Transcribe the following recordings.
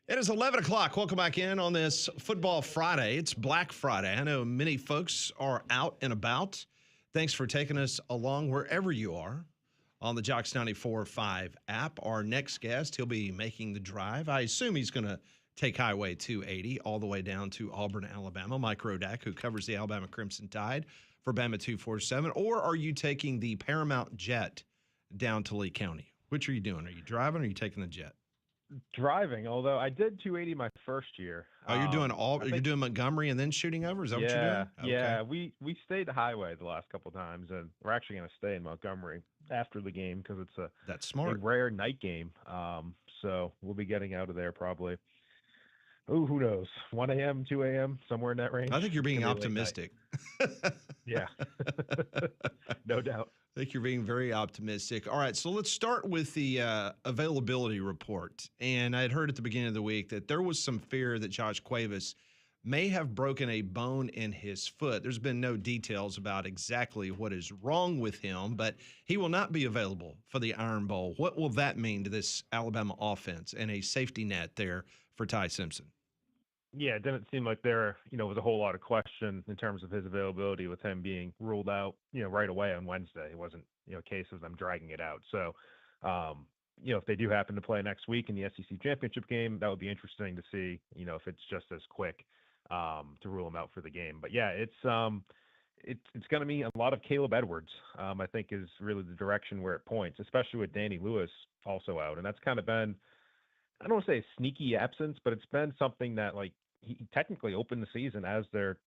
It is 11 o'clock. Welcome back in on this Football Friday. It's Black Friday. I know many folks are out and about. Thanks for taking us along wherever you are on the Jocks 94.5 app. Our next guest, he'll be making the drive. I assume he's going to take Highway 280 all the way down to Auburn, Alabama. Mike Rodak, who covers the Alabama Crimson Tide for Bama 247. Or are you taking the Paramount jet down to Lee County? Which are you doing? Are you driving or are you taking the jet? Driving, although I did 280 my first year. Oh, you're doing you're doing Montgomery and then shooting over? Is that what you're doing? Yeah. We stayed the highway the last couple of times, and we're actually going to stay in Montgomery after the game because it's That's smart. a rare night game. So we'll be getting out of there probably. Oh, who knows? 1 a.m., 2 a.m., somewhere in that range. I think you're being optimistic. Yeah, no doubt. I think you're being very optimistic. All right, so let's start with the availability report. And I had heard at the beginning of the week that there was some fear that Josh Cuevas may have broken a bone in his foot. There's been no details about exactly what is wrong with him, but he will not be available for the Iron Bowl. What will that mean to this Alabama offense and a safety net there for Ty Simpson? Yeah, it didn't seem like there, was a whole lot of question in terms of his availability with him being ruled out, right away on Wednesday. It wasn't, a case of them dragging it out. So, if they do happen to play next week in the SEC championship game, that would be interesting to see, if it's just as quick to rule him out for the game. But yeah, it's going to be a lot of Caleb Edwards. I think is really the direction where it points, especially with Danny Lewis also out, and that's kind of been, I don't want to say a sneaky absence, but it's been something that he technically opened the season as their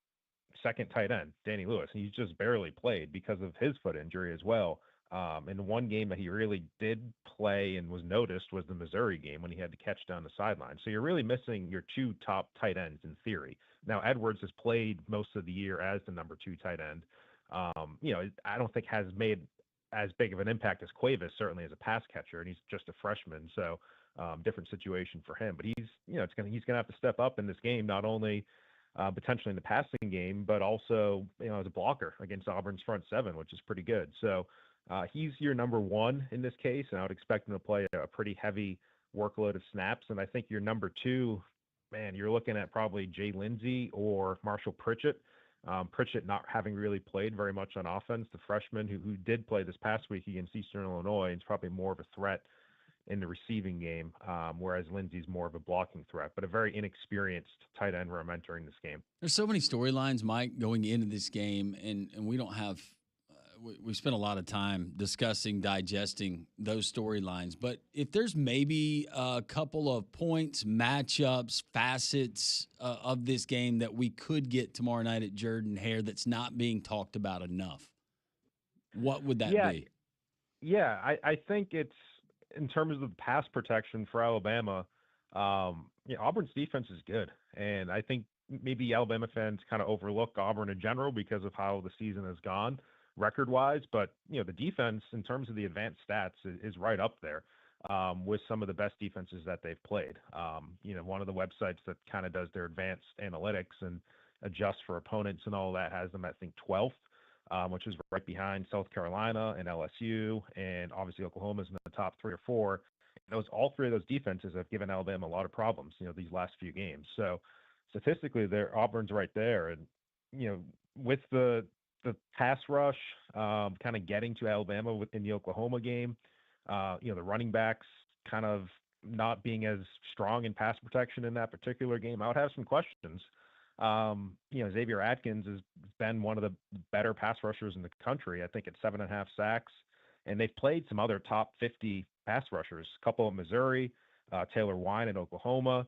second tight end, Danny Lewis. He's just barely played because of his foot injury as well. And the one game that he really did play and was noticed was the Missouri game when he had to catch down the sideline. So you're really missing your two top tight ends in theory. Now, Edwards has played most of the year as the number 2 tight end. I don't think has made as big of an impact as Cuevas, certainly as a pass catcher, and he's just a freshman. So different situation for him, but he's going to have to step up in this game, not only potentially in the passing game, but also, as a blocker against Auburn's front seven, which is pretty good. So he's your number 1 in this case, and I would expect him to play a pretty heavy workload of snaps. And I think your number 2, man, you're looking at probably Jay Lindsey or Marshall Pritchett. Pritchett not having really played very much on offense, the freshman who did play this past week against Eastern Illinois, and is probably more of a threat in the receiving game, whereas Lindsey's more of a blocking threat, but a very inexperienced tight end where I'm entering this game. There's so many storylines, Mike, going into this game, and we don't have we spent a lot of time discussing, digesting those storylines. But if there's maybe a couple of points, matchups, facets of this game that we could get tomorrow night at Jordan-Hare that's not being talked about enough, what would that be? Yeah, I think it's, in terms of the pass protection for Alabama, Auburn's defense is good. And I think maybe Alabama fans kind of overlook Auburn in general because of how the season has gone record-wise. But, the defense in terms of the advanced stats is right up there with some of the best defenses that they've played. One of the websites that kind of does their advanced analytics and adjusts for opponents and all that has them, I think, 12th. Which is right behind South Carolina and LSU, and obviously Oklahoma's in the top 3 or 4. All 3 of those defenses have given Alabama a lot of problems, these last few games. So statistically, Auburn's right there, and with the pass rush kind of getting to Alabama in the Oklahoma game, the running backs kind of not being as strong in pass protection in that particular game, I would have some questions. Xavier Atkins has been one of the better pass rushers in the country, I think at 7.5 sacks, and they've played some other top 50 pass rushers, a couple at Missouri, Taylor Wine at Oklahoma,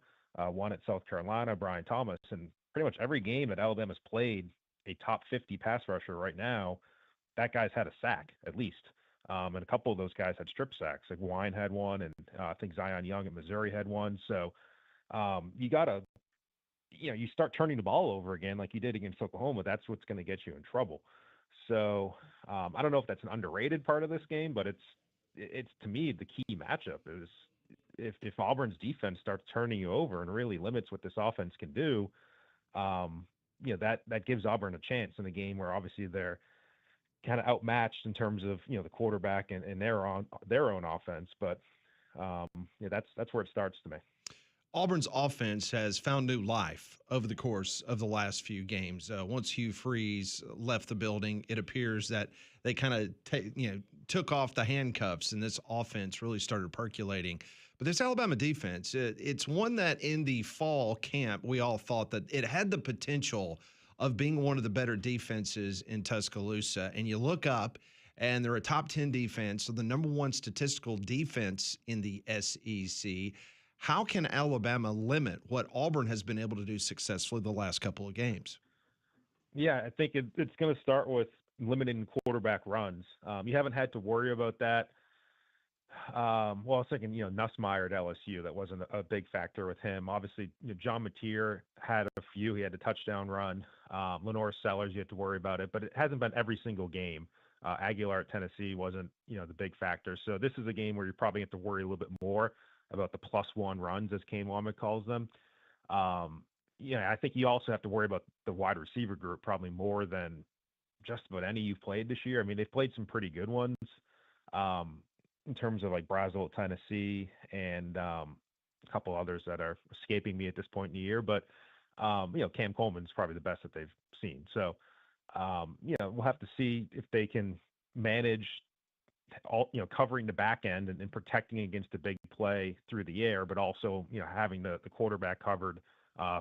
one at South Carolina, Brian Thomas, and pretty much every game that Alabama's played a top 50 pass rusher right now, that guy's had a sack at least. And a couple of those guys had strip sacks, like Wine had one, and I think Zion Young at Missouri had one. So you got to, you start turning the ball over again like you did against Oklahoma, that's what's going to get you in trouble. So I don't know if that's an underrated part of this game, but it's to me the key matchup is if Auburn's defense starts turning you over and really limits what this offense can do, that gives Auburn a chance in a game where obviously they're kind of outmatched in terms of the quarterback and their own offense. But that's where it starts to me. Auburn's offense has found new life over the course of the last few games. Once Hugh Freeze left the building, it appears that they kind of took off the handcuffs, and this offense really started percolating. But this Alabama defense, it's one that in the fall camp, we all thought that it had the potential of being one of the better defenses in Tuscaloosa. And you look up, and they're a top 10 defense, so the number one statistical defense in the SEC. How can Alabama limit what Auburn has been able to do successfully the last couple of games? Yeah, I think it's going to start with limiting quarterback runs. You haven't had to worry about that. Well, I was thinking, Nussmeier at LSU, that wasn't a big factor with him. Obviously, John Mateer had a few. He had a touchdown run. Lenore Sellers, you had to worry about it, but it hasn't been every single game. Aguilar at Tennessee wasn't, the big factor. So this is a game where you probably have to worry a little bit more about the +1 runs, as Kane Wommack calls them. I think you also have to worry about the wide receiver group probably more than just about any you've played this year. I mean, they've played some pretty good ones in terms of like Brazel at Tennessee and a couple others that are escaping me at this point in the year. But, Cam Coleman's probably the best that they've seen. So, we'll have to see if they can manage covering the back end and protecting against the big play through the air, but also, having the quarterback covered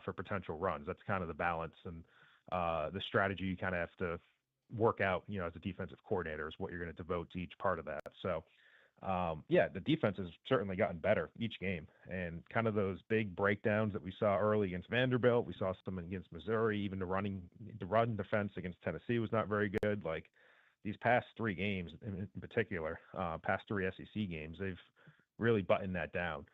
for potential runs. That's kind of the balance and the strategy you kind of have to work out, as a defensive coordinator, is what you're going to devote to each part of that. So, the defense has certainly gotten better each game, and kind of those big breakdowns that we saw early against Vanderbilt, we saw some against Missouri. Even the run defense against Tennessee was not very good. Like these past 3 games in particular, past 3 SEC games, they've really buttoned that down.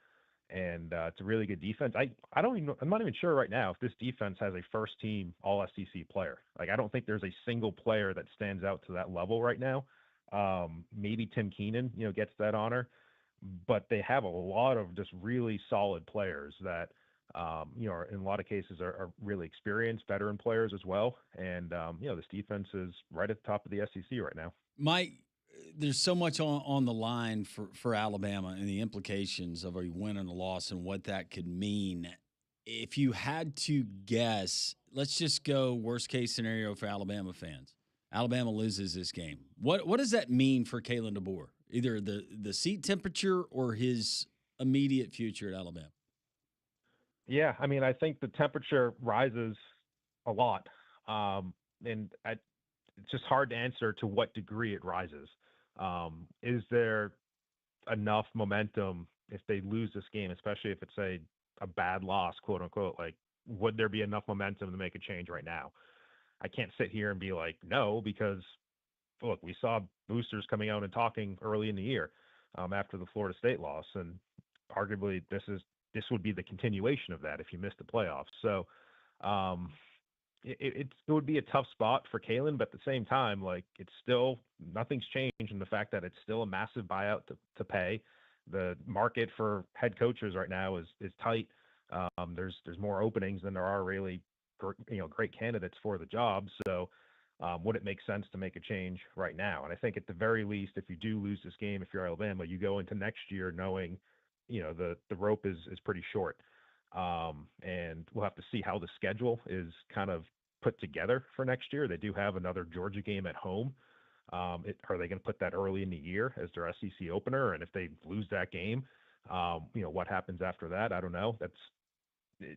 And it's a really good defense. I'm not even sure right now if this defense has a first team all SEC player. Like, I don't think there's a single player that stands out to that level right now. Maybe Tim Keenan, gets that honor, but they have a lot of just really solid players that, are in a lot of cases are really experienced veteran players as well. And, this defense is right at the top of the SEC right now. Mike, there's so much on the line for Alabama and the implications of a win and a loss and what that could mean. If you had to guess, let's just go worst case scenario for Alabama fans. Alabama loses this game. What does that mean for Kalen DeBoer? Either the seat temperature or his immediate future at Alabama? Yeah, I mean, I think the temperature rises a lot. It's just hard to answer to what degree it rises. Is there enough momentum if they lose this game, especially if it's a bad loss, quote unquote? Like, would there be enough momentum to make a change right now? I can't sit here and be like, no, because look, we saw boosters coming out and talking early in the year after the Florida State loss, and arguably this would be the continuation of that if you missed the playoffs. So it would be a tough spot for Kalen, but at the same time, like, it's still, nothing's changed in the fact that it's still a massive buyout to pay. The market for head coaches right now is tight. There's more openings than there are really, great candidates for the job. So would it make sense to make a change right now? And I think at the very least, if you do lose this game, if you're Alabama, you go into next year knowing, the rope is pretty short. And we'll have to see how the schedule is kind of put together for next year. They do have another Georgia game at home. Are they going to put that early in the year as their SEC opener? And if they lose that game, what happens after that? I don't know.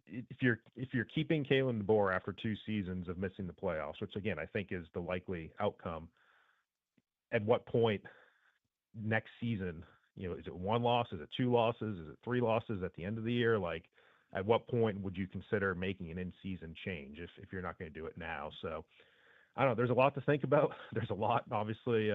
If you're keeping Kalen DeBoer after 2 seasons of missing the playoffs, which again I think is the likely outcome, at what point next season, is it 1 loss? Is it 2 losses? Is it 3 losses at the end of the year? Like, at what point would you consider making an in-season change if you're not going to do it now? So I don't know. There's a lot to think about. There's a lot obviously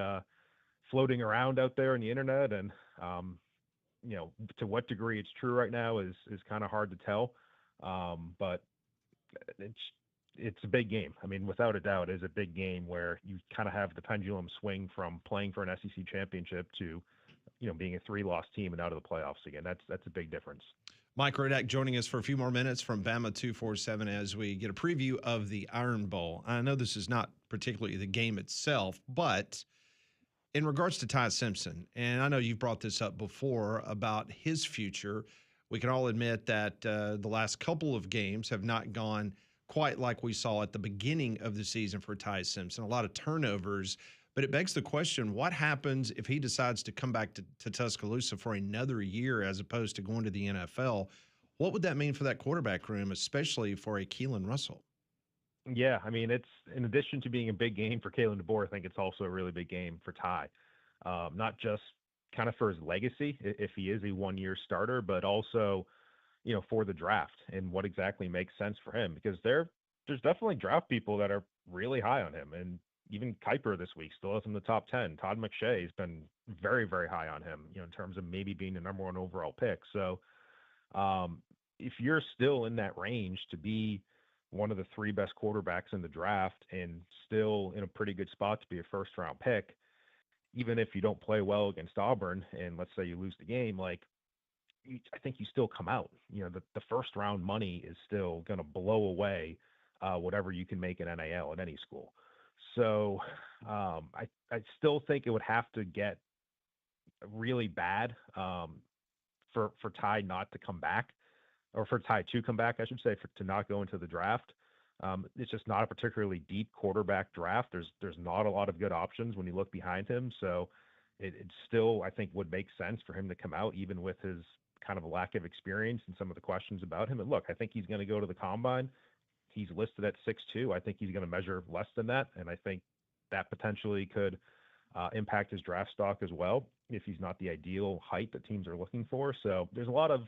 floating around out there on the internet, and to what degree it's true right now is kind of hard to tell. But it's a big game. I mean, without a doubt, it's a big game where you kind of have the pendulum swing from playing for an SEC championship to, being a 3-loss team and out of the playoffs again. That's a big difference. Mike Rodak joining us for a few more minutes from Bama 247 as we get a preview of the Iron Bowl. I know this is not particularly the game itself, but in regards to Ty Simpson, and I know you've brought this up before about his future, we can all admit that the last couple of games have not gone quite like we saw at the beginning of the season for Ty Simpson. A lot of turnovers, but it begs the question, what happens if he decides to come back to Tuscaloosa for another year as opposed to going to the NFL? What would that mean for that quarterback room, especially for a Keelan Russell? Yeah, I mean, it's in addition to being a big game for Kalen DeBoer, I think it's also a really big game for Ty. Not just kind of for his legacy, if he is a one-year starter, but also, for the draft and what exactly makes sense for him. Because there's definitely draft people that are really high on him. And even Kuiper this week still has him in the top 10. Todd McShay has been very, very high on him, in terms of maybe being the number one overall pick. So if you're still in that range to be one of the three best quarterbacks in the draft and still in a pretty good spot to be a first round pick, even if you don't play well against Auburn and let's say you lose the game, I think you still come out. The first round money is still going to blow away whatever you can make in NAL at any school. So I still think it would have to get really bad for Ty not to come back, or for Ty to come back, I should say, to not go into the draft. It's just not a particularly deep quarterback draft. There's not a lot of good options when you look behind him. So it still, I think, would make sense for him to come out, even with his kind of a lack of experience and some of the questions about him. And look, I think he's going to go to the combine. He's listed at 6'2". I think he's going to measure less than that. And I think that potentially could impact his draft stock as well, if he's not the ideal height that teams are looking for. So there's a lot of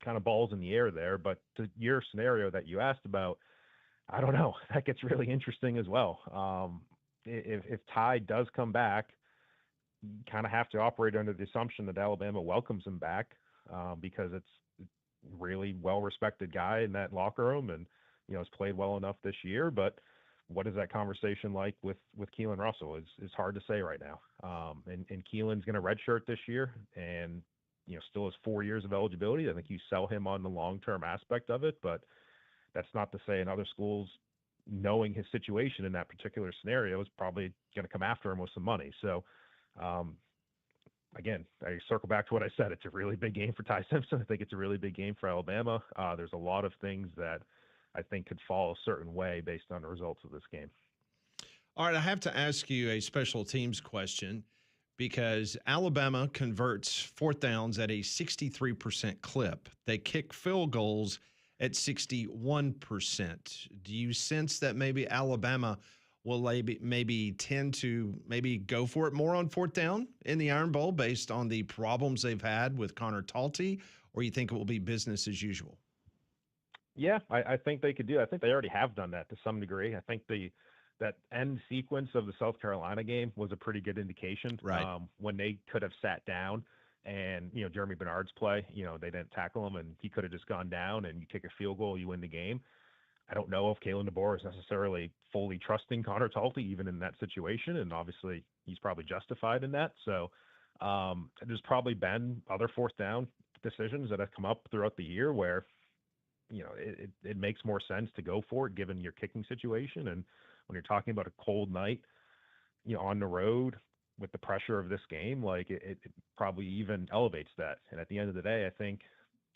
kind of balls in the air there. But to your scenario that you asked about, I don't know. That gets really interesting as well. If Ty does come back, you kind of have to operate under the assumption that Alabama welcomes him back, because it's a really well-respected guy in that locker room, and has played well enough this year. But what is that conversation like with Keelan Russell? Is hard to say right now. And Keelan's going to redshirt this year, and still has 4 years of eligibility. I think you sell him on the long-term aspect of it, but that's not to say in other schools, knowing his situation in that particular scenario, is probably going to come after him with some money. So, again, I circle back to what I said. It's a really big game for Ty Simpson. I think it's a really big game for Alabama. There's a lot of things that I think could fall a certain way based on the results of this game. All right, I have to ask you a special teams question, because Alabama converts fourth downs at a 63% clip. They kick field goals at 61%. Do you sense that maybe Alabama will maybe tend to maybe go for it more on fourth down in the Iron Bowl based on the problems they've had with Connor Talty, or you think it will be business as usual? Yeah, I think they could do it. I think they already have done that to some degree. I think that end sequence of the South Carolina game was a pretty good indication. Right. When they could have sat down and, Jeremy Bernard's play, they didn't tackle him and he could have just gone down and you kick a field goal, you win the game. I don't know if Kalen DeBoer is necessarily fully trusting Connor Talty even in that situation. And obviously he's probably justified in that. So there's probably been other fourth down decisions that have come up throughout the year where, it makes more sense to go for it given your kicking situation. And when you're talking about a cold night, on the road with the pressure of this game, it probably even elevates that. And at the end of the day, I think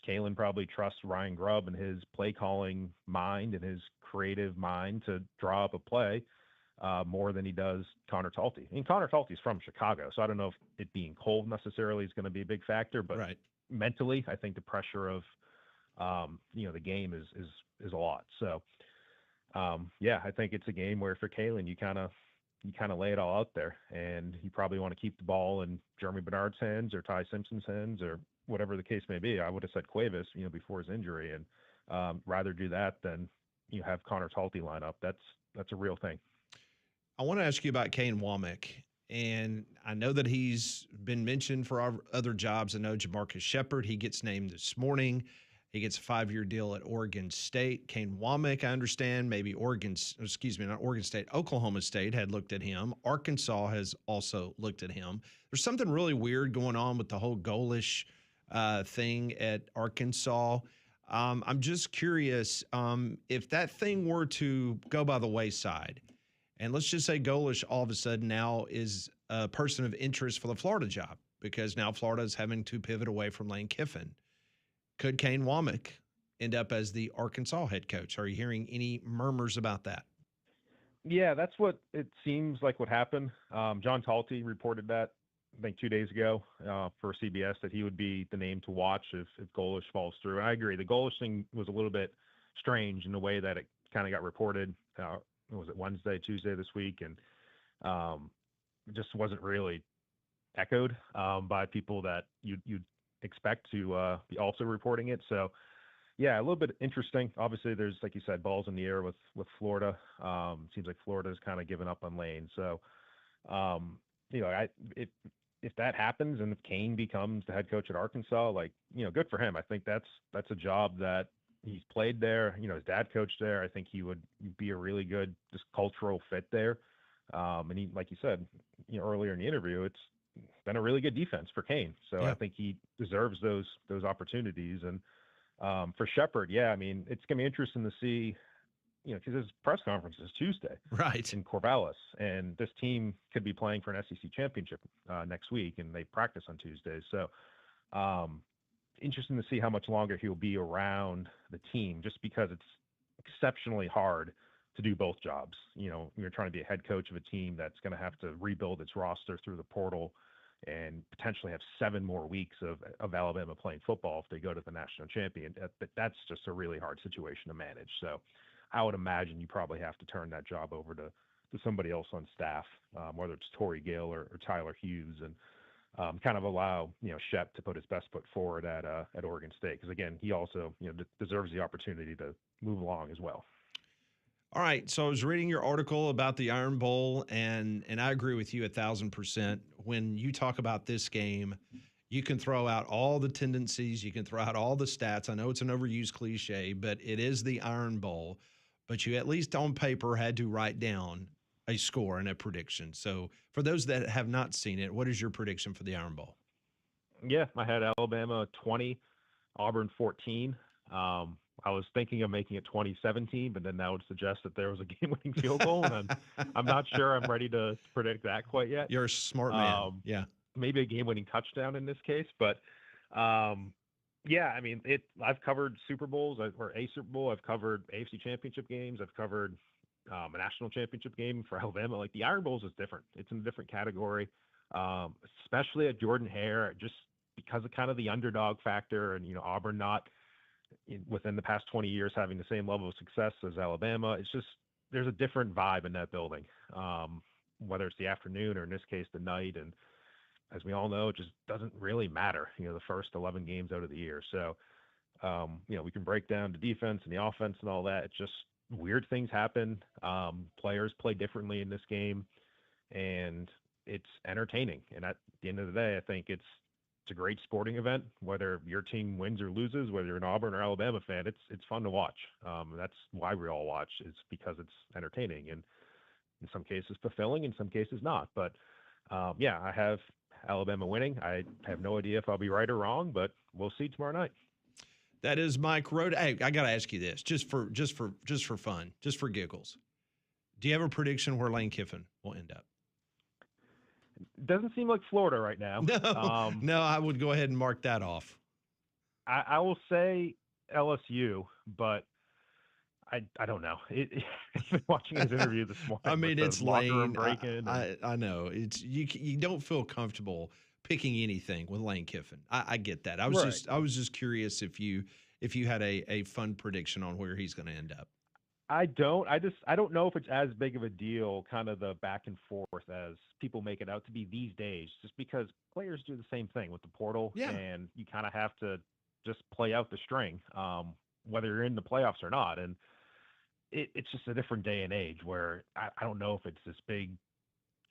Kalen probably trusts Ryan Grubb and his play calling mind and his creative mind to draw up a play more than he does Connor Talty. I mean, Connor Talty's from Chicago, so I don't know if it being cold necessarily is going to be a big factor, but right. Mentally, I think the pressure of the game is a lot. So I think it's a game where for Kalen, you kind of lay it all out there, and you probably want to keep the ball in Jeremy Bernard's hands or Ty Simpson's hands or whatever the case may be. I would have said Cuevas, before his injury, and rather do that than have Connor Talty line up. That's a real thing. I want to ask you about Kane Womack, and I know that he's been mentioned for our other jobs. I know Jamarcus Shepard, he gets named this morning. He gets a 5-year deal at Oregon State. Kane Womack, I understand, maybe Oklahoma State had looked at him. Arkansas has also looked at him. There's something really weird going on with the whole Golish thing at Arkansas. I'm just curious if that thing were to go by the wayside, and let's just say Golish all of a sudden now is a person of interest for the Florida job because now Florida is having to pivot away from Lane Kiffin. Could Kane Womack end up as the Arkansas head coach? Are you hearing any murmurs about that? Yeah, that's what it seems like would happen. John Talty reported that, I think, 2 days ago for CBS, that he would be the name to watch if Golish falls through. And I agree. The Golish thing was a little bit strange in the way that it kind of got reported. Was it Wednesday, Tuesday this week? And it just wasn't really echoed by people that you'd expect to be also reporting it. So, yeah, a little bit interesting. Obviously, there's, like you said, balls in the air with Florida. Seems like Florida's kind of given up on Lane. So, if that happens and if Kane becomes the head coach at Arkansas, good for him. I think that's a job that he's played there. His dad coached there. I think he would be a really good just cultural fit there. And he, like you said, earlier in the interview, it's been a really good defense for Kane. So yeah. I think he deserves those opportunities. And for Shepherd, yeah, I mean, it's going to be interesting to see, because his press conference is Tuesday, right, in Corvallis, and this team could be playing for an SEC championship next week, and they practice on Tuesdays. So, interesting to see how much longer he'll be around the team, just because it's exceptionally hard to do both jobs. You're trying to be a head coach of a team that's going to have to rebuild its roster through the portal and potentially have 7 more weeks of Alabama playing football if they go to the national champion. That's just a really hard situation to manage. So I would imagine you probably have to turn that job over to somebody else on staff, whether it's Torrey Gill or Tyler Hughes, and kind of allow, Shep to put his best foot forward at Oregon State. Because again, he also, deserves the opportunity to move along as well. All right, so I was reading your article about the Iron Bowl, and I agree with you 1,000%. When you talk about this game, you can throw out all the tendencies, you can throw out all the stats. I know it's an overused cliche, but it is the Iron Bowl. But you at least on paper had to write down a score and a prediction. So for those that have not seen it, what is your prediction for the Iron Bowl? Yeah, I had Alabama 20, Auburn 14. I was thinking of making it 2017, but then that would suggest that there was a game-winning field goal, and I'm not sure I'm ready to predict that quite yet. You're a smart man. Yeah. Maybe a game-winning touchdown in this case, but yeah, I mean, I've covered Super Bowls or a Super Bowl. I've covered AFC Championship games. I've covered a national championship game for Alabama. Like, the Iron Bowls is different. It's in a different category, especially at Jordan-Hare, just because of kind of the underdog factor, and Auburn not within the past 20 years having the same level of success as Alabama. It's just, there's a different vibe in that building, whether it's the afternoon or in this case the night. And as we all know, it just doesn't really matter, the first 11 games out of the year. So, we can break down the defense and the offense and all that. It's just weird things happen. Players play differently in this game, and it's entertaining. And at the end of the day, I think it's a great sporting event, whether your team wins or loses, whether you're an Auburn or Alabama fan. It's fun to watch. That's why we all watch, is because it's entertaining, and in some cases fulfilling, in some cases not. But yeah, I have Alabama winning. I have no idea if I'll be right or wrong, but we'll see tomorrow night. That is Mike Rodak. Hey, I got to ask you this, just for fun, just for giggles. Do you have a prediction where Lane Kiffin will end up? Doesn't seem like Florida right now. No, I would go ahead and mark that off. I will say LSU, but I don't know. Even watching his interview this morning. I mean, it's Lane. I know it's you don't feel comfortable picking anything with Lane Kiffin. I get that. I was just curious if you had a fun prediction on where he's going to end up. I don't know if it's as big of a deal, kind of the back and forth as people make it out to be these days, just because players do the same thing with the portal, and you kind of have to just play out the string, whether you're in the playoffs or not. And it's just a different day and age where I don't know if it's this big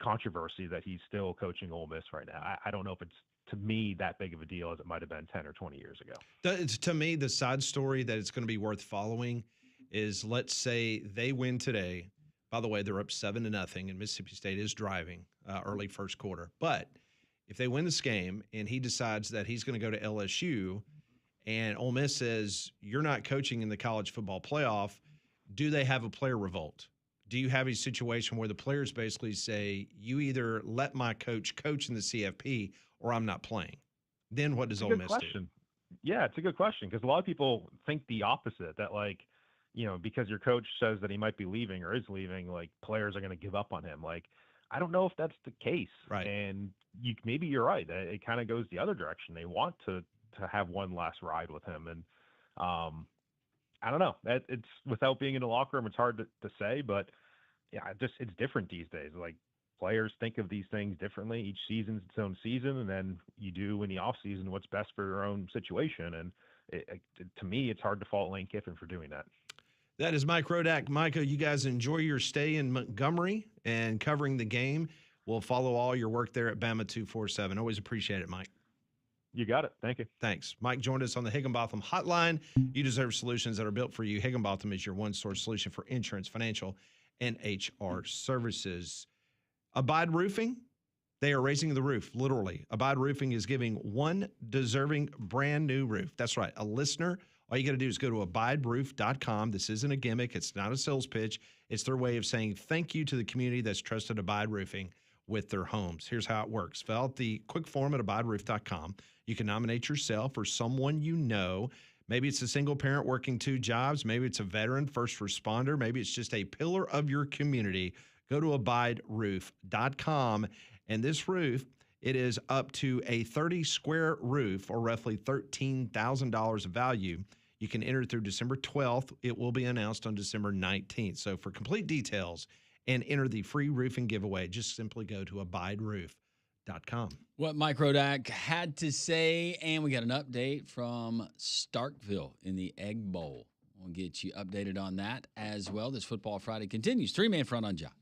controversy that he's still coaching Ole Miss right now. I don't know if it's, to me, that big of a deal as it might have been 10 or 20 years ago. It's, to me, the side story that it's going to be worth following is, let's say they win today. By the way, they're up 7-0, and Mississippi State is driving early first quarter. But if they win this game and he decides that he's going to go to LSU and Ole Miss says, you're not coaching in the college football playoff, do they have a player revolt? Do you have a situation where the players basically say, you either let my coach in the CFP or I'm not playing? Then what does Ole Miss do? Yeah, it's a good question because a lot of people think the opposite that, like, because your coach says that he might be leaving or is leaving, like players are going to give up on him. Like, I don't know if that's the case. Right. And maybe you're right. It kind of goes the other direction. They want to have one last ride with him. And I don't know. It's without being in the locker room, it's hard to say, but yeah, it's different these days. Like players think of these things differently. Each season's its own season, and then you do in the off season what's best for your own situation. And to me, it's hard to fault Lane Kiffin for doing that. That is Mike Rodak. Micah, you guys enjoy your stay in Montgomery and covering the game. We'll follow all your work there at Bama 247. Always appreciate it, Mike. You got it. Thank you. Thanks. Mike joined us on the Higginbotham Hotline. You deserve solutions that are built for you. Higginbotham is your one-source solution for insurance, financial, and HR services. Abide Roofing, they are raising the roof, literally. Abide Roofing is giving one deserving brand new roof. That's right, a listener. All you got to do is go to abideroof.com. This isn't a gimmick. It's not a sales pitch. It's their way of saying thank you to the community that's trusted Abide Roofing with their homes. Here's how it works. Fill out the quick form at abideroof.com. You can nominate yourself or someone you know. Maybe it's a single parent working 2 jobs. Maybe it's a veteran, first responder. Maybe it's just a pillar of your community. Go to abideroof.com. And this roof, it is up to a 30-square roof or roughly $13,000 of value. You can enter through December 12th. It will be announced on December 19th. So for complete details and enter the free roofing giveaway, just simply go to abideroof.com. What Mike Rodak had to say, and we got an update from Starkville in the Egg Bowl. We'll get you updated on that as well. This Football Friday continues. 3-man front on Jocks.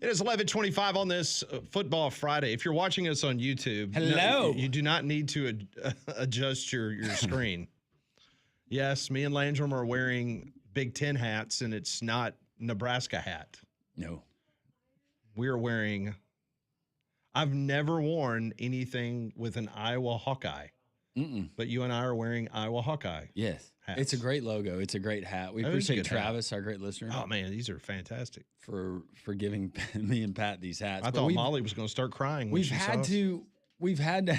It is 11:25 on this Football Friday. If you're watching us on YouTube, Hello. you do not need to adjust your screen. Yes, me and Landrum are wearing Big Ten hats, and it's not Nebraska hat. No. We are wearing. I've never worn anything with an Iowa Hawkeye, but you and I are wearing Iowa Hawkeye. Yes. Hats. It's a great logo. It's a great hat. We That is a appreciate good hat. Travis, our great listener. Oh man, these are fantastic. For giving me and Pat these hats. I thought Molly was going to start crying when we've she had saw to we've had to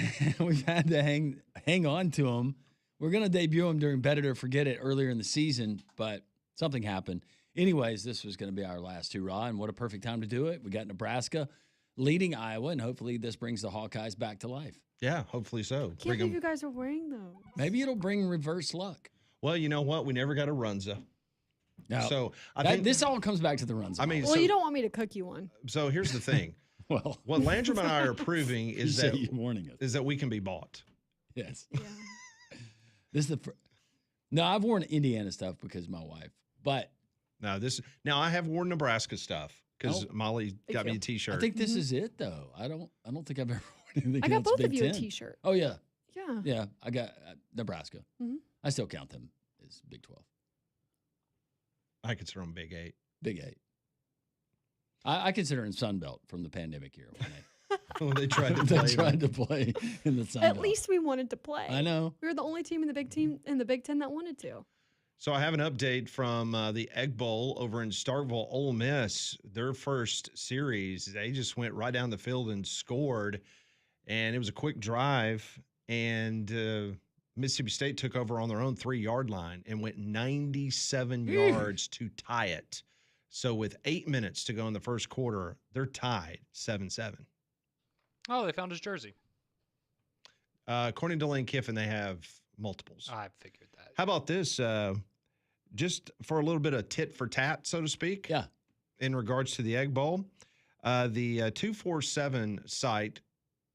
hang on to them. We're going to debut them during Bet It or Forget It earlier in the season, but something happened. Anyways, this was going to be our last hurrah, and what a perfect time to do it. We got Nebraska leading Iowa, and hopefully this brings the Hawkeyes back to life. Yeah, hopefully so. Can't believe you guys are wearing those. Maybe it'll bring reverse luck. Well, you know what? We never got a Runza. No. So I think this all comes back to the runs. I mean, Well, you don't want me to cook you one. So here's the thing. well, What Landrum and I are proving is you're warning us. is that we can be bought. Yes. Yeah. This is the No, I've worn Indiana stuff because of my wife, but Now I have worn Nebraska stuff because Molly got me a T-shirt. I think this is it though. I don't think I've ever worn anything. I got else both Big of you a Ten. T-shirt. Oh yeah, Yeah. yeah. I got Nebraska. Mhm. I still count them as Big 12, I consider them Big 8. Big 8. I consider them Sun Belt from the pandemic year when When they tried to they play. tried to play in the Sun At Belt. least we wanted to play. I know. We were the only team in the Big Ten that wanted to. So I have an update from the Egg Bowl over in Starkville. Ole Miss, their first series, they just went right down the field and scored, and it was a quick drive, and Mississippi State took over on their own 3-yard line and went 97 yards to tie it. So with 8 minutes to go in the first quarter, they're tied 7-7. Oh, they found his jersey. According to Lane Kiffin, they have multiples. I figured that. How about this? Just for a little bit of tit for tat, so to speak. Yeah. In regards to the Egg Bowl, the 247 site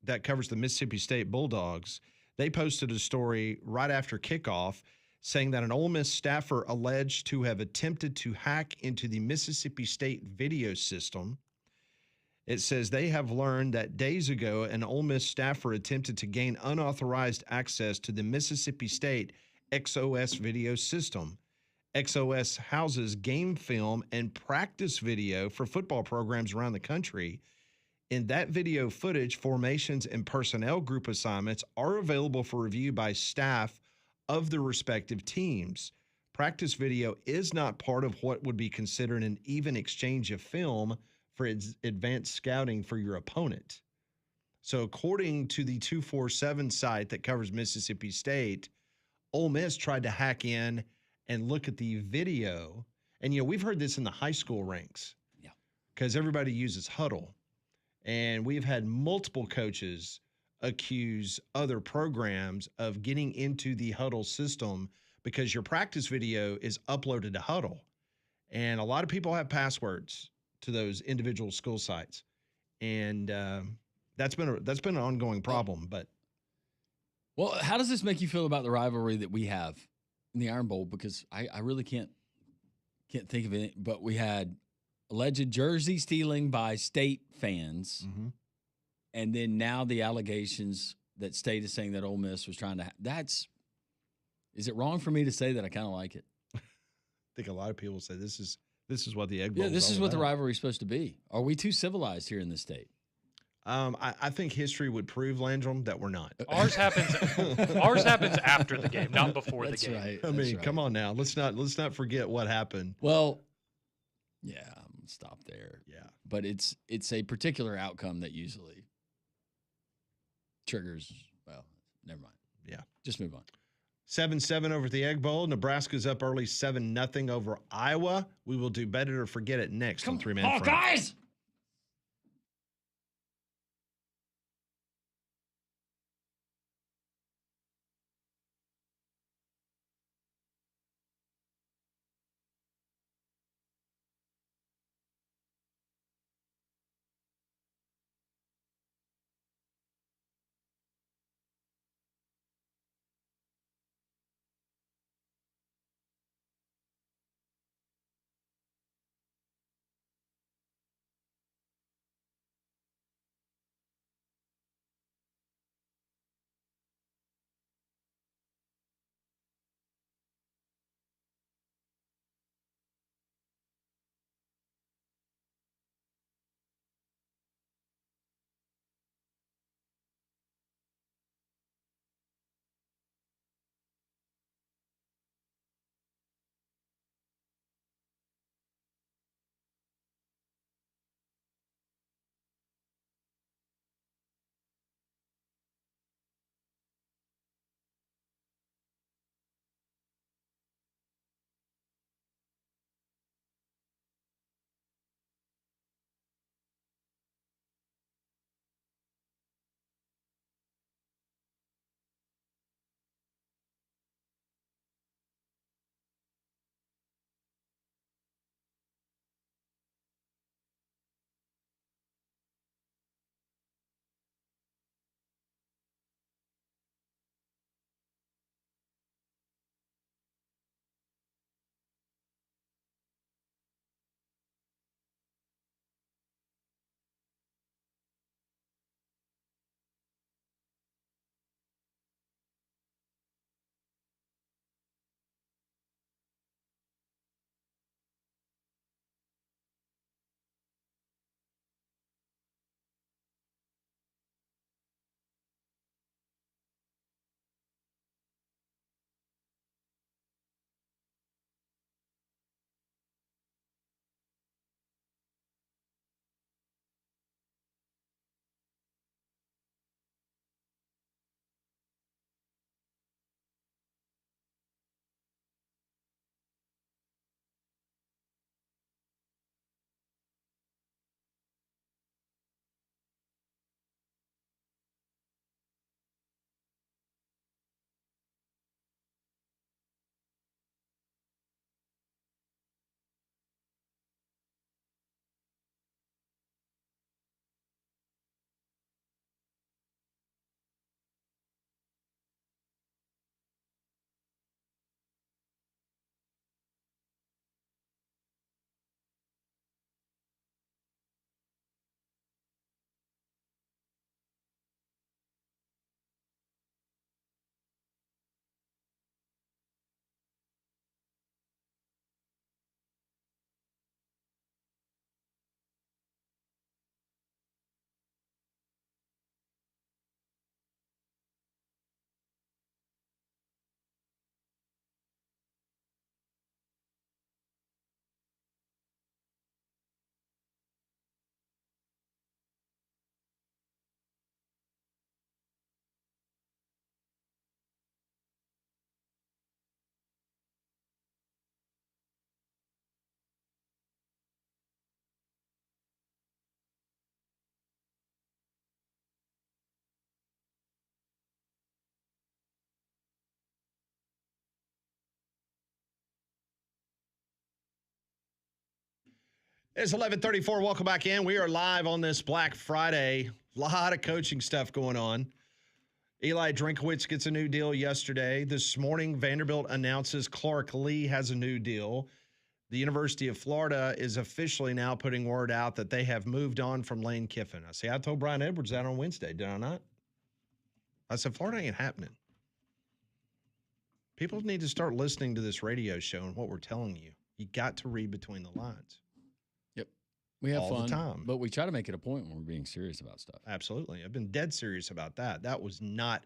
that covers the Mississippi State Bulldogs, they posted a story right after kickoff saying that an Ole Miss staffer alleged to have attempted to hack into the Mississippi State video system. It says they have learned that days ago, an Ole Miss staffer attempted to gain unauthorized access to the Mississippi State XOS video system. XOS houses game film and practice video for football programs around the country. In that video footage, formations and personnel group assignments are available for review by staff of the respective teams. Practice video is not part of what would be considered an even exchange of film for advanced scouting for your opponent. So according to the 247 site that covers Mississippi State, Ole Miss tried to hack in and look at the video. And, we've heard this in the high school ranks. Yeah. Because everybody uses Huddle. And we've had multiple coaches accuse other programs of getting into the Huddle system because your practice video is uploaded to Huddle. And a lot of people have passwords to those individual school sites. And that's been an ongoing problem. But Well, how does this make you feel about the rivalry that we have in the Iron Bowl? Because I really can't think of it, but we had alleged jersey stealing by State fans, and then now the allegations that State is saying that Ole Miss was trying to. Is it wrong for me to say that I kind of like it? I think a lot of people say this is what the Egg Bowl. Yeah, this is all what the about. rivalry is supposed to be. Are we too civilized here in this state? I think history would prove, Landrum, that we're not. Ours happens. Ours happens after the game, not before That's the game. right. I mean, come on now. Let's not forget what happened. Well, yeah, I'm gonna stop there. Yeah. But it's a particular outcome that usually triggers. Well, never mind. Yeah. Just move on. 7-7 over the Egg Bowl. Nebraska's up early 7-0 over Iowa. We will do better or forget it next on 3-Man Front. guys! It's 11:34. Welcome back in. We are live on this Black Friday. A lot of coaching stuff going on. Eli Drinkowitz gets a new deal yesterday. This morning, Vanderbilt announces Clark Lee has a new deal. The University of Florida is officially now putting word out that they have moved on from Lane Kiffin. I told Brian Edwards that on Wednesday, did I not? I said, Florida ain't happening. People need to start listening to this radio show and what we're telling you. You got to read between the lines. We have all fun, the time. but we try to make it a point when we're being serious about stuff. Absolutely. I've been dead serious about that. That was not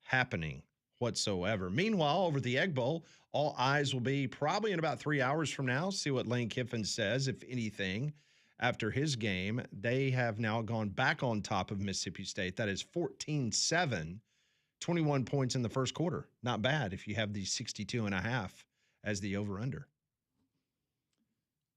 happening whatsoever. Meanwhile, over the Egg Bowl, all eyes will be probably in about 3 hours from now. See what Lane Kiffin says, if anything, after his game. They have now gone back on top of Mississippi State. That is 14-7, 21 points in the first quarter. Not bad if you have the 62.5 as the over-under.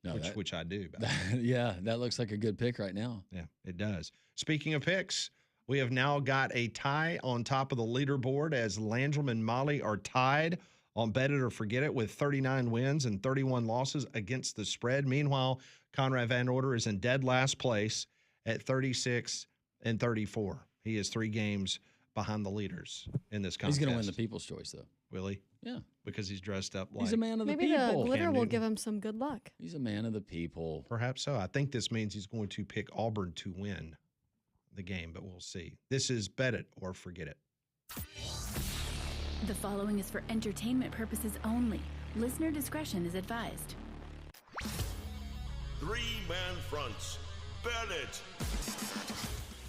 No, which I do. Yeah, that looks like a good pick right now. Yeah, it does. Speaking of picks, we have now got a tie on top of the leaderboard as Landrum and Molly are tied on Bet It or Forget It with 39 wins and 31 losses against the spread. Meanwhile, Conrad Van Order is in dead last place at 36 and 34. He is 3 games behind the leaders in this contest. He's going to win the People's Choice, though. Will he? Yeah. Because he's dressed up like... He's a man of the Maybe people. the glitter Cam will Newton. give him some good luck. He's a man of the people. Perhaps so. I think this means he's going to pick Auburn to win the game, but we'll see. This is Bet It or Forget It. The following is for entertainment purposes only. Listener discretion is advised. 3-man fronts. Bet it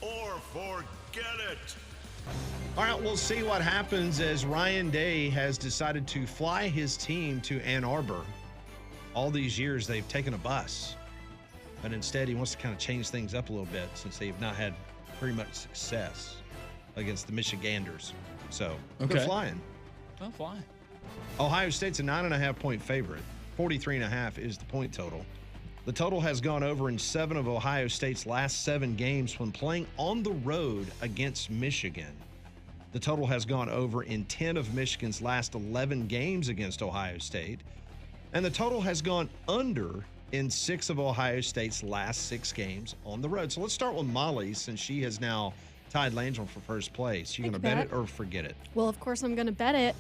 or forget it. All right, we'll see what happens as Ryan Day has decided to fly his team to Ann Arbor. All these years, they've taken a bus. But instead, he wants to kind of change things up a little bit since they've not had very much success against the Michiganders. So, they're flying. Well, fly. Ohio State's a 9.5-point favorite. 43.5 is the point total. The total has gone over in 7 of Ohio State's last 7 games when playing on the road against Michigan. The total has gone over in 10 of Michigan's last 11 games against Ohio State. And the total has gone under in 6 of Ohio State's last 6 games on the road. So let's start with Molly, since she has now tied Langell for first place. You going to bet it or forget it? Well, of course I'm going to bet it.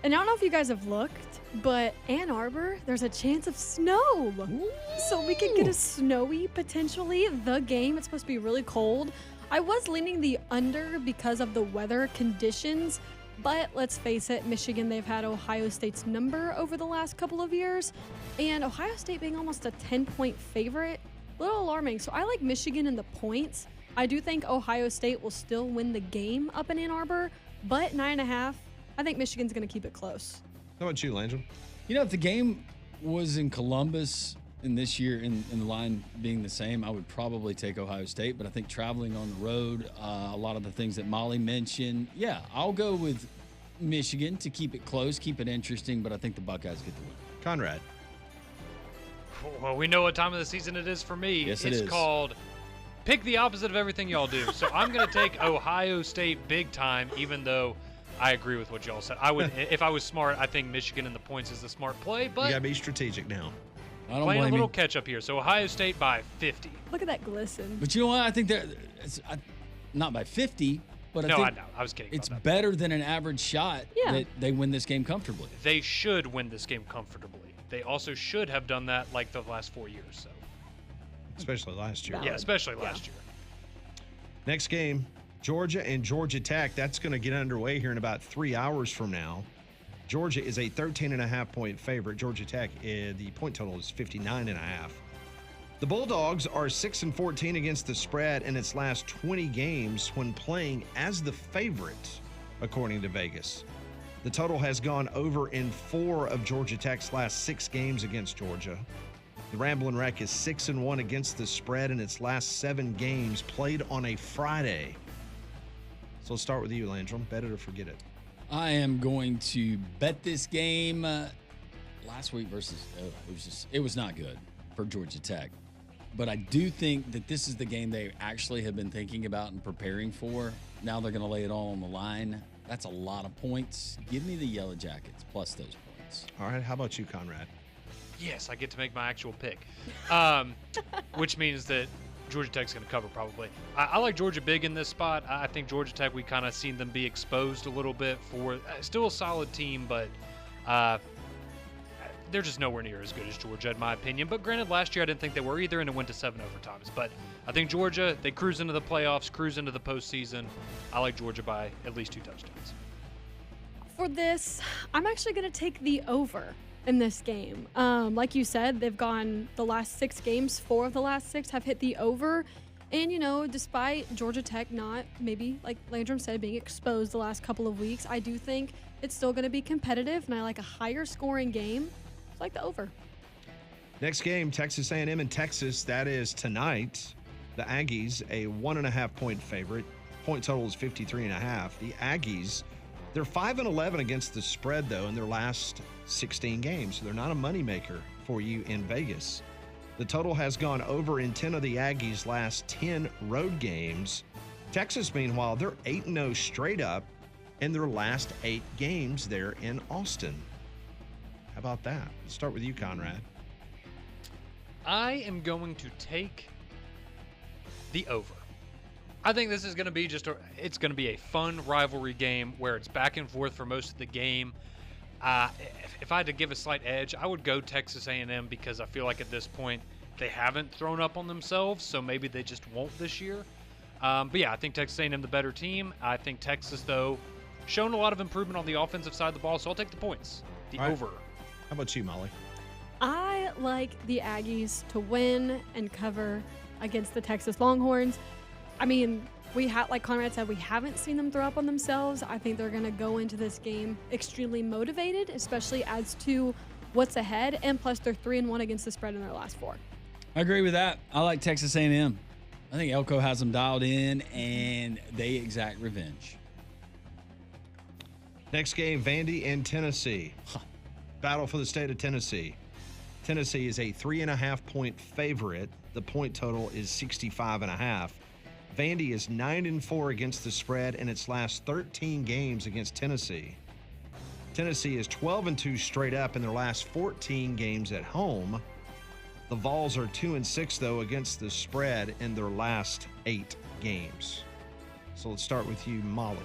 And I don't know if you guys have looked, but Ann Arbor, there's a chance of snow. Ooh. So we could get a snowy, potentially, the game. It's supposed to be really cold. I was leaning the under because of the weather conditions, but let's face it, Michigan, they've had Ohio State's number over the last couple of years, and Ohio State being almost a 10-point favorite, a little alarming. So I like Michigan in the points. I do think Ohio State will still win the game up in Ann Arbor, but 9.5, I think Michigan's going to keep it close. How about you, Landrum? You know, if the game was in Columbus and this year in the line being the same, I would probably take Ohio State. But I think traveling on the road, a lot of the things that Molly mentioned, yeah, I'll go with Michigan to keep it close, keep it interesting. But I think the Buckeyes get the win. Conrad. Well, we know what time of the season it is for me. Yes, it's it is. called pick the opposite of everything y'all do. So I'm going to take Ohio State big time, even though I agree with what y'all said. I would, if I was smart, I think Michigan in the points is the smart play. But You got to be strategic now. I don't playing a blame little you. catch up here. So Ohio State by 50. Look at that glisten. But you know what? I think not by 50, but I No, think I know. I was kidding. it's about that. better than an average shot that they win this game comfortably. They should win this game comfortably. They also should have done that like the last 4 years. So Especially last year. yeah, especially last year. Next game, Georgia and Georgia Tech. That's going to get underway here in about 3 hours from now. Georgia is a 13.5-point favorite. Georgia Tech, the point total is 59.5. The Bulldogs are 6-14 against the spread in its last 20 games when playing as the favorite, according to Vegas. The total has gone over in 4 of Georgia Tech's last 6 games against Georgia. The Ramblin' Wreck is 6-1 against the spread in its last 7 games played on a Friday. So let's start with you, Landrum. Bet it or forget it. I am going to bet this game. Last week it was not good for Georgia Tech. But I do think that this is the game they actually have been thinking about and preparing for. Now they're going to lay it all on the line. That's a lot of points. Give me the Yellow Jackets plus those points. All right, how about you, Conrad? Yes, I get to make my actual pick, which means that Georgia Tech's going to cover probably. I like Georgia big in this spot. I think Georgia Tech, we kind of seen them be exposed a little bit for still a solid team, but they're just nowhere near as good as Georgia in my opinion. But granted, last year I didn't think they were either, and it went to 7 overtimes. But I think Georgia, they cruise into the playoffs, cruise into the postseason. I like Georgia by at least 2 touchdowns. For this, I'm actually going to take the over in this game. Like you said, they've gone the last 6 games, 4 of the last 6 have hit the over. And, you know, despite Georgia Tech not, maybe, like Landrum said, being exposed the last couple of weeks, I do think it's still going to be competitive, and I like a higher scoring game. I like the over. Next game, Texas A&M and Texas. That is tonight. The Aggies, a 1.5-point favorite. Point total is 53.5. The Aggies, they're 5-11 against the spread, though, in their last 16 games. So they're not a moneymaker for you in Vegas. The total has gone over in 10 of the Aggies' last 10 road games. Texas, meanwhile, they're 8-0 straight up in their last 8 games there in Austin. How about that? Let's start with you, Conrad. I am going to take the over. I think this is going to be it's going to be a fun rivalry game where it's back and forth for most of the game. If I had to give a slight edge, I would go Texas A&M because I feel like at this point they haven't thrown up on themselves, so maybe they just won't this year. But yeah, I think Texas A&M the better team. I think Texas, though, shown a lot of improvement on the offensive side of the ball, so I'll take the points. The over. How about you, Molly? I like the Aggies to win and cover against the Texas Longhorns. I mean, like Conrad said, we haven't seen them throw up on themselves. I think they're going to go into this game extremely motivated, especially as to what's ahead. And plus, they're 3-1 against the spread in their last 4. I agree with that. I like Texas A&M. I think Elko has them dialed in, and they exact revenge. Next game, Vandy and Tennessee. Battle for the state of Tennessee. Tennessee is a 3.5-point favorite. The point total is 65.5. Vandy is 9-4 against the spread in its last 13 games against Tennessee. Tennessee is 12-2 straight up in their last 14 games at home. The Vols are 2-6 though against the spread in their last 8 games. So let's start with you, Molly.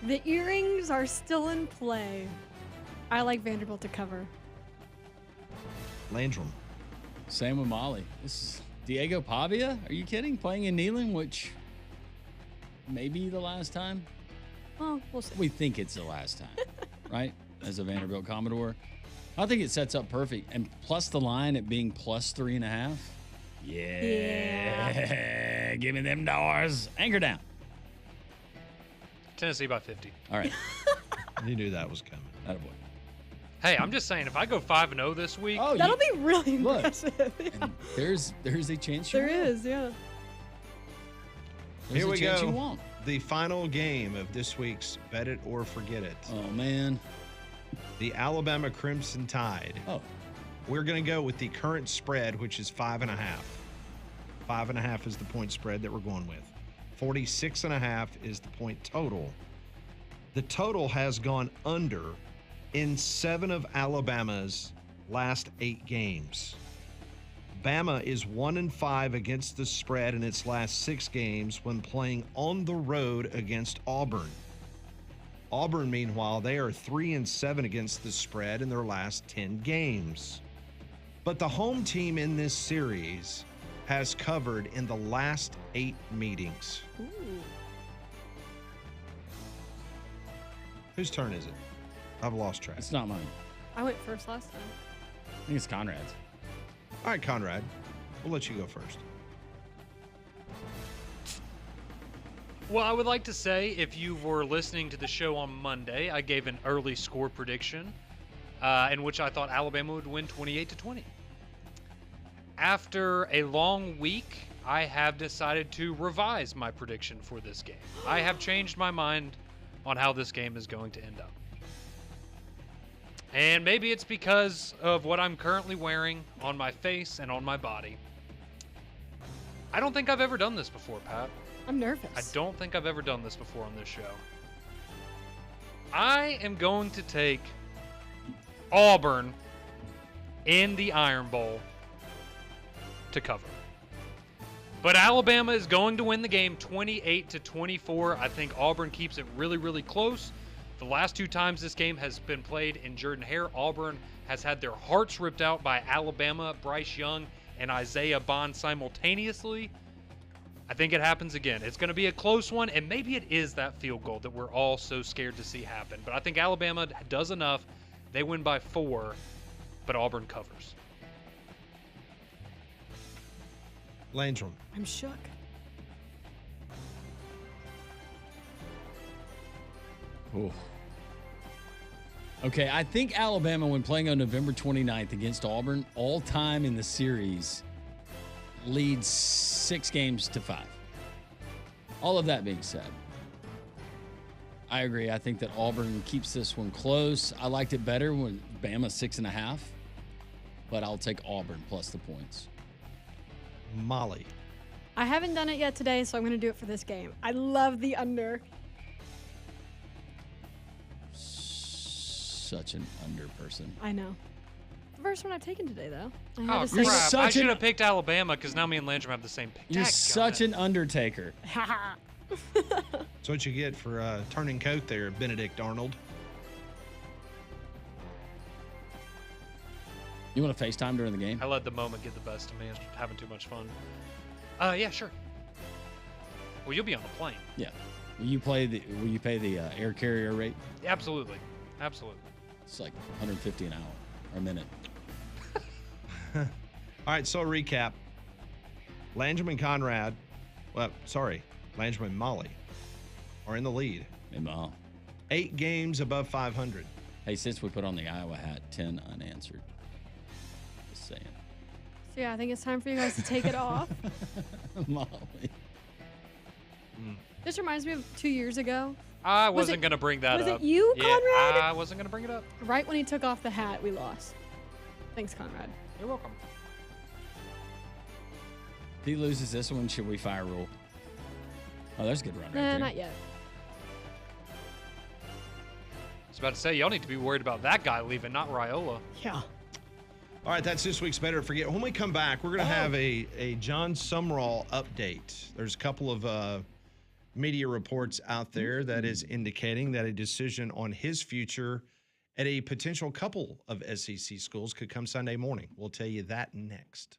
The earrings are still in play. I like Vanderbilt to cover. Landrum. Same with Molly. This is Diego Pavia. Are you kidding? Playing in Neyland, which may be the last time. Well, we'll see. We think it's the last time, right? As a Vanderbilt Commodore. I think it sets up perfect. And plus the line at being plus 3.5. Yeah. Give me them doors. Anchor down. Tennessee by 50. All right. You knew that was coming. Attaboy. Hey, I'm just saying, if I go 5-0 this week, That'll be really impressive. And there's a chance you There won't. is, yeah. There's Here a we chance go. You won't. The final game of this week's Bet It or Forget It. Oh, man. The Alabama Crimson Tide. Oh. We're going to go with the current spread, which is 5.5. 5.5 is the point spread that we're going with. 46.5 is the point total. The total has gone under in 7 of Alabama's last 8 games. Bama is 1-5 against the spread in its last 6 games when playing on the road against Auburn. Auburn, meanwhile, they are 3-7 against the spread in their last 10 games. But the home team in this series has covered in the last 8 meetings. Ooh. Whose turn is it? I've lost track. It's not mine. I went first last time. I think it's Conrad's. All right, Conrad, we'll let you go first. well, I would like to say, if you were listening to the show on Monday, I gave an early score prediction in which I thought Alabama would win 28-20. After a long week, I have decided to revise my prediction for this game. I have changed my mind on how this game is going to end up. And maybe it's because of what I'm currently wearing on my face and on my body. I don't think I've ever done this before, Pat. I'm nervous. I don't think I've ever done this before on this show. I am going to take Auburn in the Iron Bowl to cover. But Alabama is going to win the game 28-24. I think Auburn keeps it really, really close. The last 2 times this game has been played in Jordan-Hare, Auburn has had their hearts ripped out by Alabama, Bryce Young, and Isaiah Bond simultaneously. I think it happens again. It's going to be a close one, and maybe it is that field goal that we're all so scared to see happen. But I think Alabama does enough. They win by 4, but Auburn covers. Landrum. I'm shook. Ooh. Okay, I think Alabama, when playing on November 29th against Auburn, all time in the series, leads 6-5. All of that being said, I agree. I think that Auburn keeps this one close. I liked it better when Bama 6.5, but I'll take Auburn plus the points. Molly. I haven't done it yet today, so I'm going to do it for this game. I love the under. Such an under person. I know. The first one I've taken today, though. I Oh, had to You're say crap. such I should an- have picked Alabama because now me and Landrum have the same pick. You're Dadgummit. such an undertaker. That's what you get for turning coat there, Benedict Arnold. You want to FaceTime during the game? I let the moment get the best of me. I was having too much fun. Yeah, sure. Well, you'll be on the plane. Yeah. Will you pay the air carrier rate? Absolutely. Absolutely. It's like $150 an hour or a minute. All right, so a recap. Landrum and Conrad, Landrum and Molly are in the lead. Hey, Ma. 8 games above 500. Hey, since we put on the Iowa hat, 10 unanswered. Just saying. So yeah, I think it's time for you guys to take it off. Molly. This reminds me of 2 years ago. I Was wasn't it- going to bring that was up. it you, Yeah, Conrad? I wasn't going to bring it up. Right when he took off the hat, we lost. Thanks, Conrad. You're welcome. If he loses this one, should we fire rule? Oh, there's a good run right there. Not yet. I was about to say, y'all need to be worried about that guy leaving, not Raiola. Yeah. All right, that's this week's Better Forget. When we come back, we're going to have a John Sumrall update. There's a couple of media reports out there that is indicating that a decision on his future at a potential couple of SEC schools could come Sunday morning. We'll tell you that next.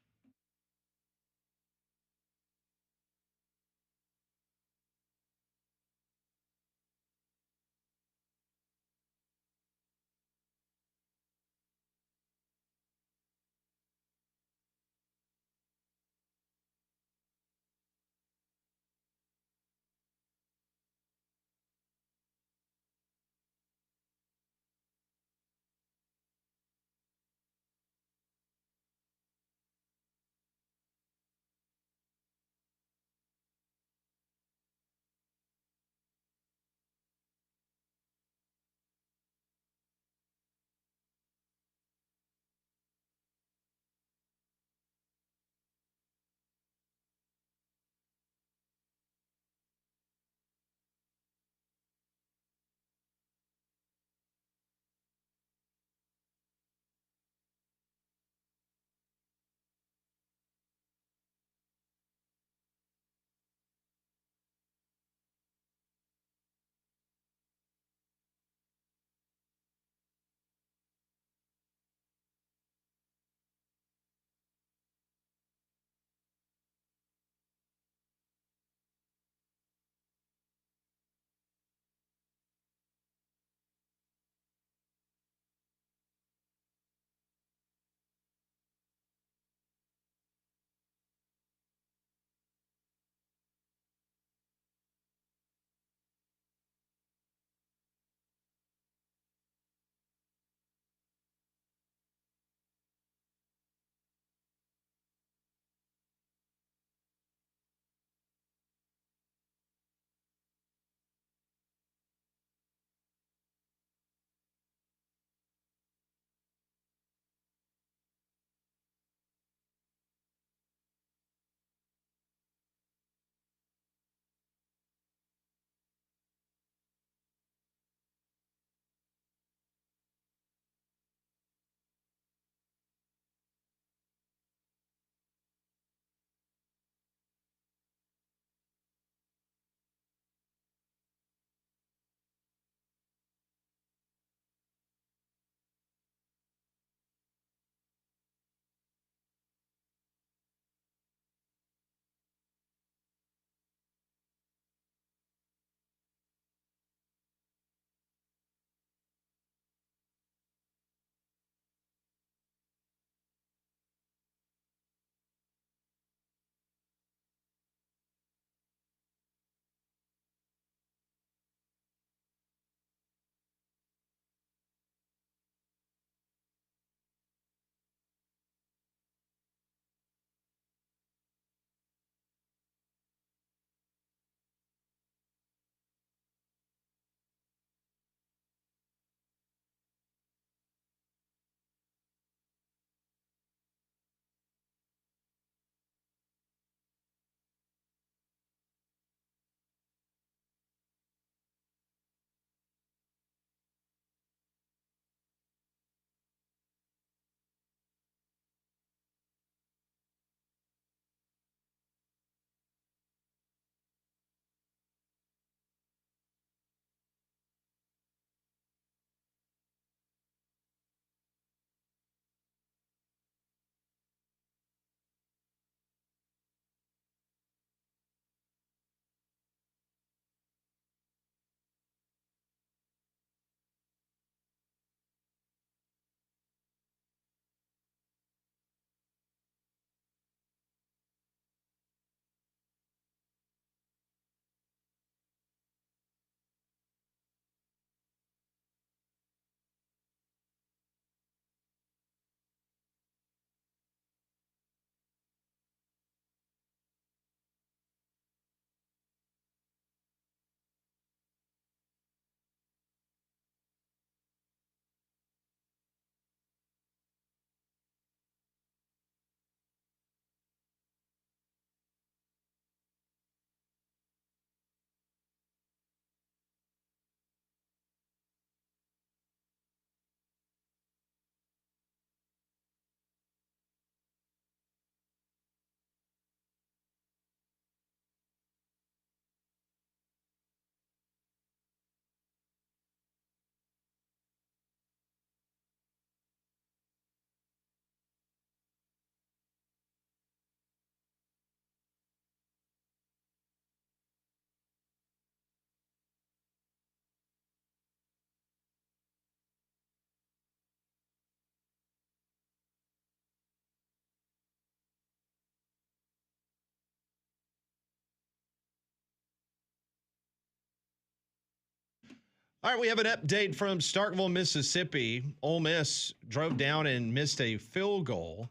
All right, we have an update from Starkville, Mississippi. Ole Miss drove down and missed a field goal.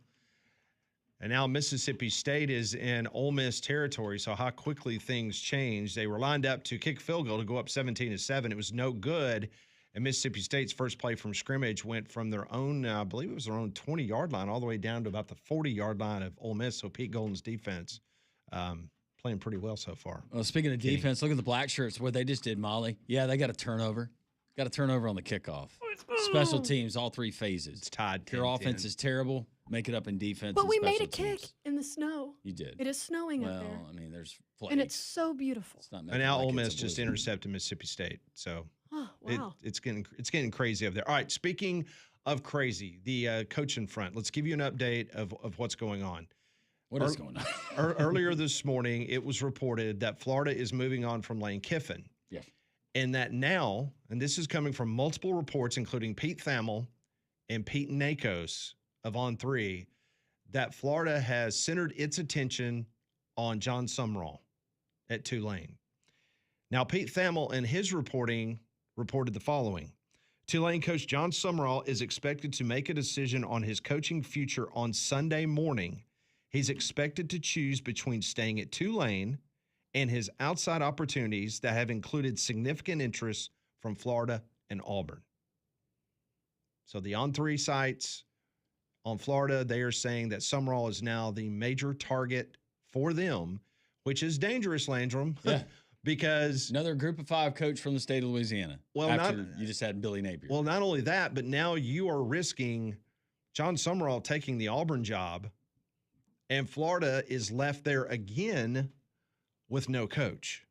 And now Mississippi State is in Ole Miss territory, so how quickly things change. They were lined up to kick field goal to go up 17-7. It was no good, and Mississippi State's first play from scrimmage went from their own, I believe it was their own 20-yard line, all the way down to about the 40-yard line of Ole Miss. So Pete Golden's defense playing pretty well so far. Well, speaking of defense, look at the black shirts, what they just did, Molly. Yeah, they got a turnover. Got a turnover on the kickoff. Special teams, all three phases. It's tied 10-10. Your offense is terrible. Make it up in defense. But and we made special a kick teams. in the snow. You did. It is snowing up there. Well, I mean, there's flakes. And it's so beautiful. It's not And now like Ole it's a Miss just blizzard. intercepted Mississippi State. So Oh, wow. it's getting crazy up there. All right, speaking of crazy, the coaching front. Let's give you an update of what's going on. What is going on? Earlier this morning, it was reported that Florida is moving on from Lane Kiffin. Yeah. And that now, and this is coming from multiple reports, including Pete Thamel and Pete Nakos of On3, that Florida has centered its attention on John Sumrall at Tulane. Now, Pete Thamel in his reporting reported the following. Tulane coach John Sumrall is expected to make a decision on his coaching future on Sunday morning. He's expected to choose between staying at Tulane and his outside opportunities that have included significant interest from Florida and Auburn. So the On3 sites on Florida, they are saying that Sumrall is now the major target for them, which is dangerous, Landrum. Yeah. Because Another group of 5 coach from the state of Louisiana. Well, after you just had Billy Napier. well, not only that, but now you are risking John Sumrall taking the Auburn job, and Florida is left there again with no coach.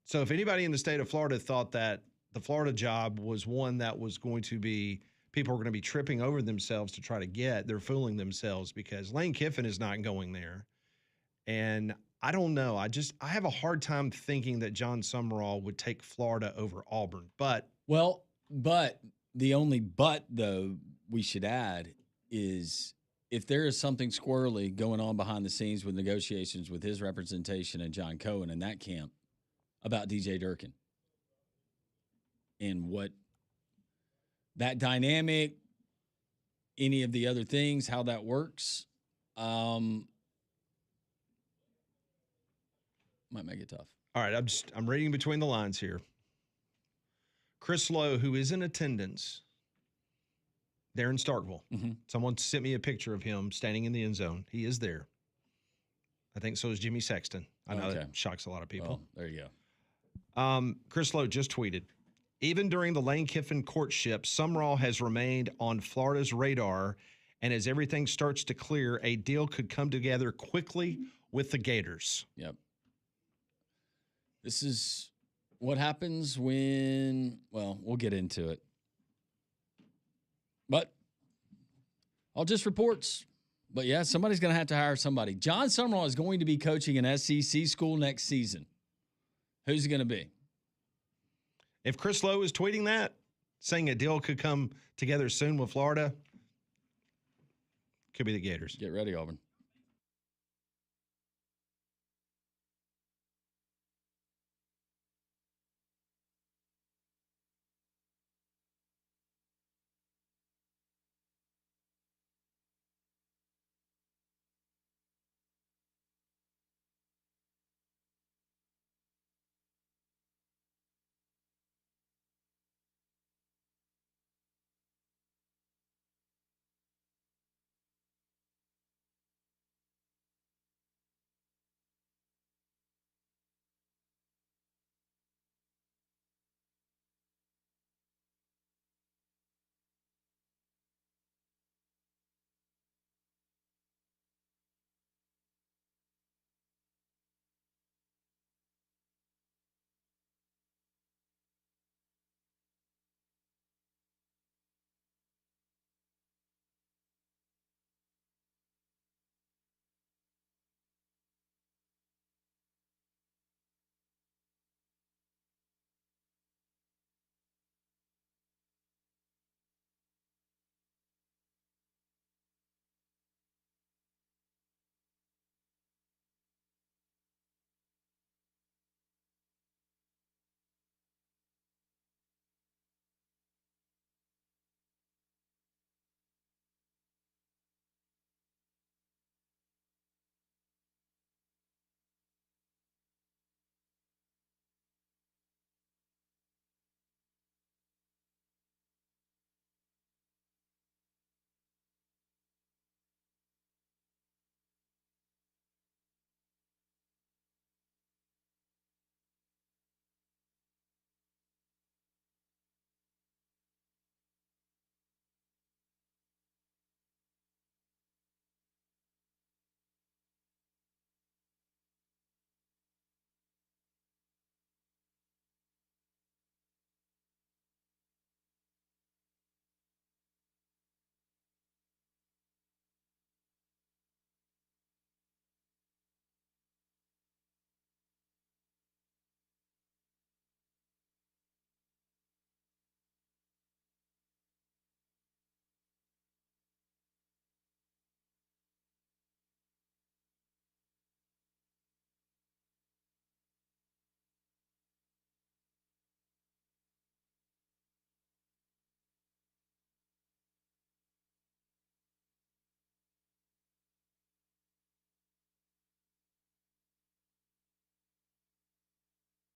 So if anybody in the state of Florida thought that the Florida job was one that was going to be, people were going to be tripping over themselves to try to get, they're fooling themselves, because Lane Kiffin is not going there. And I don't know. I have a hard time thinking that John Sumrall would take Florida over Auburn. But the only but, though, we should add is if there is something squirrely going on behind the scenes with negotiations with his representation and John Cohen in that camp about DJ Durkin and what that dynamic, any of the other things, how that works, might make it tough. all right, I'm reading between the lines here. Chris Lowe, who is in attendance there in Starkville. Mm-hmm. Someone sent me a picture of him standing in the end zone. He is there. I think so is Jimmy Sexton. I know that shocks a lot of people. Well, there you go. Chris Lowe just tweeted, even during the Lane Kiffin courtship, Sumrall has remained on Florida's radar, and as everything starts to clear, a deal could come together quickly with the Gators. Yep. This is what happens when, well, we'll get into it. But all just reports. But yeah, somebody's going to have to hire somebody. John Sumrall is going to be coaching an SEC school next season. Who's it going to be? If Chris Lowe is tweeting that, saying a deal could come together soon with Florida, could be the Gators. Get ready, Auburn.